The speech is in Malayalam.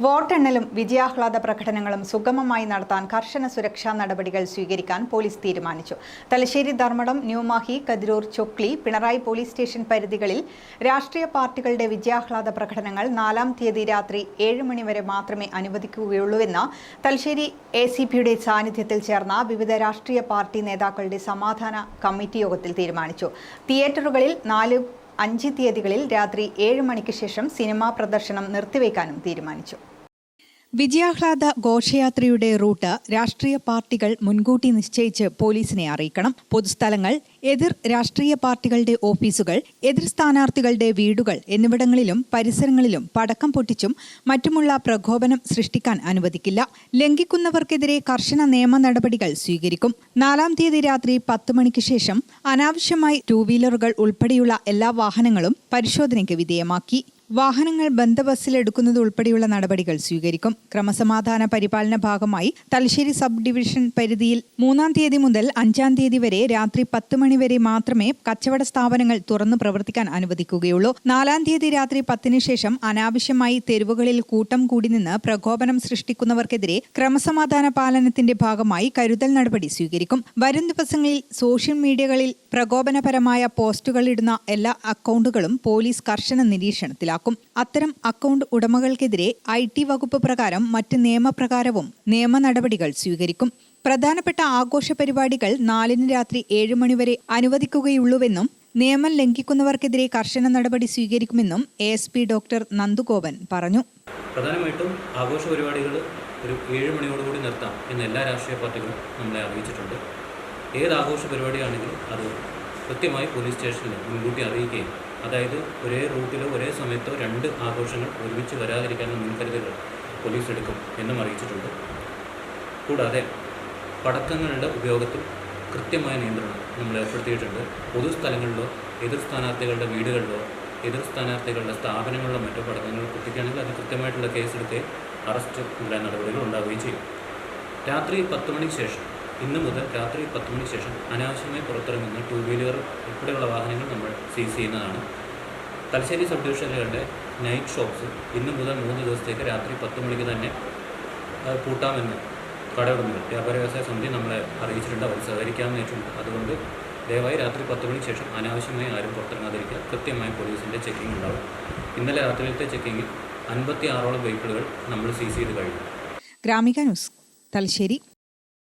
വോട്ടെണ്ണലും വിജയാഹ്ലാദ പ്രകടനങ്ങളും സുഗമമായി നടത്താൻ കർശന സുരക്ഷാ നടപടികൾ സ്വീകരിക്കാൻ പോലീസ് തീരുമാനിച്ചു. തലശ്ശേരി ധർമ്മടം, ന്യൂമാഹി, കതിരൂർ, ചൊക്ലി, പിണറായി പോലീസ് സ്റ്റേഷൻ പരിധികളിൽ രാഷ്ട്രീയ പാർട്ടികളുടെ വിജയാഹ്ലാദ പ്രകടനങ്ങൾ 4-ാം തീയതി രാത്രി 7 മണി വരെ മാത്രമേ അനുവദിക്കുകയുള്ളൂവെന്ന് തലശ്ശേരി ACPയുടെ സാന്നിധ്യത്തിൽ ചേർന്ന വിവിധ രാഷ്ട്രീയ പാർട്ടി നേതാക്കളുടെ സമാധാന കമ്മിറ്റി യോഗത്തിൽ തീരുമാനിച്ചു. തിയേറ്ററുകളിൽ 4-5 തീയതികളിൽ രാത്രി 7 മണിക്ക് ശേഷം സിനിമാ പ്രദർശനം നിർത്തിവെക്കാനും തീരുമാനിച്ചു. വിജയാഹ്ലാദ ഘോഷയാത്രയുടെ റൂട്ട് രാഷ്ട്രീയ പാർട്ടികൾ മുൻകൂട്ടി നിശ്ചയിച്ച് പോലീസിനെ അറിയിക്കണം. പൊതുസ്ഥലങ്ങൾ, എതിർ രാഷ്ട്രീയ പാർട്ടികളുടെ ഓഫീസുകൾ, എതിർ സ്ഥാനാർത്ഥികളുടെ വീടുകൾ എന്നിവിടങ്ങളിലും പരിസരങ്ങളിലും പടക്കം പൊട്ടിച്ചും മറ്റുമുള്ള പ്രകോപനം സൃഷ്ടിക്കാൻ അനുവദിക്കില്ല. ലംഘിക്കുന്നവർക്കെതിരെ കർശന നിയമ നടപടികൾ സ്വീകരിക്കും. 4-ാം തീയതി രാത്രി 10 മണിക്ക് ശേഷം അനാവശ്യമായി 2 വീലറുകൾ ഉൾപ്പെടെയുള്ള എല്ലാ വാഹനങ്ങളും പരിശോധനയ്ക്ക് വിധേയമാക്കി. വാഹനങ്ങൾ ബന്ദബസ്സിലെടുക്കുന്നത് ഉൾപ്പെടെയുള്ള നടപടികൾ സ്വീകരിക്കും. ക്രമസമാധാന പരിപാലന ഭാഗമായി തലശ്ശേരി സബ് ഡിവിഷൻ പരിധിയിൽ 3-ാം തീയതി മുതൽ 5-ാം തീയതി വരെ രാത്രി 10 മണി വരെ മാത്രമേ കച്ചവട സ്ഥാപനങ്ങൾ തുറന്നു പ്രവർത്തിക്കാൻ അനുവദിക്കുകയുള്ളൂ. 4-ാം തീയതി രാത്രി 10-ന് ശേഷം അനാവശ്യമായി തെരുവുകളിൽ കൂട്ടം കൂടി നിന്ന് പ്രകോപനം സൃഷ്ടിക്കുന്നവർക്കെതിരെ ക്രമസമാധാന പാലനത്തിന്റെ ഭാഗമായി കരുതൽ നടപടി സ്വീകരിക്കും. വരും ദിവസങ്ങളിൽ സോഷ്യൽ മീഡിയകളിൽ പ്രകോപനപരമായ പോസ്റ്റുകൾ ഇടുന്ന എല്ലാ അക്കൗണ്ടുകളും പോലീസ് കർശന നിരീക്ഷണത്തിലാക്കും. അത്തരം അക്കൗണ്ട് ഉടമകൾക്കെതിരെ IT വകുപ്പ് പ്രകാരം മറ്റ് നിയമപ്രകാരവും നിയമ നടപടികൾ സ്വീകരിക്കും. പ്രധാനപ്പെട്ട ആഘോഷ പരിപാടികൾ 4-ന് രാത്രി 7 മണി വരെ അനുവദിക്കുകയുള്ളൂവെന്നും നിയമം ലംഘിക്കുന്നവർക്കെതിരെ കർശന നടപടി സ്വീകരിക്കുമെന്നും ASP ഡോക്ടർ നന്ദുഗോപൻ പറഞ്ഞു. പ്രധാനമായിട്ടും ആഘോഷ പരിപാടികൾ ഒരു 7 മണിയോടുകൂടി നിർത്താം എന്ന് എല്ലാ രാഷ്ട്രീയ പാർട്ടികളും നമ്മളെ അറിയിച്ചിട്ടുണ്ട്. ഏത് ആഘോഷ പരിപാടിയാണെങ്കിലും അത് കൃത്യമായി പോലീസ് സ്റ്റേഷനിൽ മുൻകൂട്ടി അറിയിക്കുകയും, അതായത് ഒരേ റൂട്ടിലോ ഒരേ സമയത്തോ 2 ആഘോഷങ്ങൾ ഒരുമിച്ച് വരാതിരിക്കാനുള്ള മുൻകരുതലുകൾ പോലീസ് എടുക്കും എന്നും അറിയിച്ചിട്ടുണ്ട്. കൂടാതെ പടക്കങ്ങളുടെ ഉപയോഗത്തിൽ കൃത്യമായ നിയന്ത്രണം നമ്മൾ ഏർപ്പെടുത്തിയിട്ടുണ്ട്. പൊതുസ്ഥലങ്ങളിലോ എതിർ സ്ഥാനാർത്ഥികളുടെ വീടുകളിലോ എതിർ സ്ഥാനാർത്ഥികളുടെ സ്ഥാപനങ്ങളിലോ മറ്റോ പടക്കങ്ങൾ പൊട്ടിക്കുകയാണെങ്കിൽ അത് കൃത്യമായിട്ടുള്ള കേസെടുത്ത് അറസ്റ്റ് മുതലായ നടപടികൾ ഉണ്ടാവുകയും ചെയ്യും. രാത്രി 10 മണിക്ക് ശേഷം, ഇന്ന് മുതൽ രാത്രി 10 മണിക്ക് ശേഷം അനാവശ്യമായി പുറത്തിറങ്ങുന്ന 2 വീലർ ഉൾപ്പെടെയുള്ള വാഹനങ്ങൾ നമ്മൾ സീസ് ചെയ്യുന്നതാണ്. തലശ്ശേരി സബ് ഡിവിഷനുകളുടെ നൈറ്റ് ഷോപ്സ് ഇന്ന് മുതൽ 3 ദിവസത്തേക്ക് രാത്രി 10 മണിക്ക് തന്നെ പൂട്ടാമെന്ന് കടയുടമകൾ, വ്യാപാര വ്യവസായ സമിതി നമ്മളെ അറിയിച്ചിട്ടുണ്ട്. അവർ സഹകരിക്കാമെന്ന് വെച്ചിട്ടുണ്ട്. അതുകൊണ്ട് ദയവായി രാത്രി 10 മണിക്ക് ശേഷം അനാവശ്യമായി ആരും പുറത്തിറങ്ങാതിരിക്കുക. കൃത്യമായി പോലീസിൻ്റെ ചെക്കിംഗ് ഉണ്ടാവും. ഇന്നലെ രാത്രിയിലത്തെ ചെക്കിങ്ങിൽ 56ഓളം വെഹിക്കിളുകൾ നമ്മൾ സീസ് ചെയ്ത് കഴിഞ്ഞു. ഗ്രാമിക ന്യൂസ്, തലശ്ശേരി.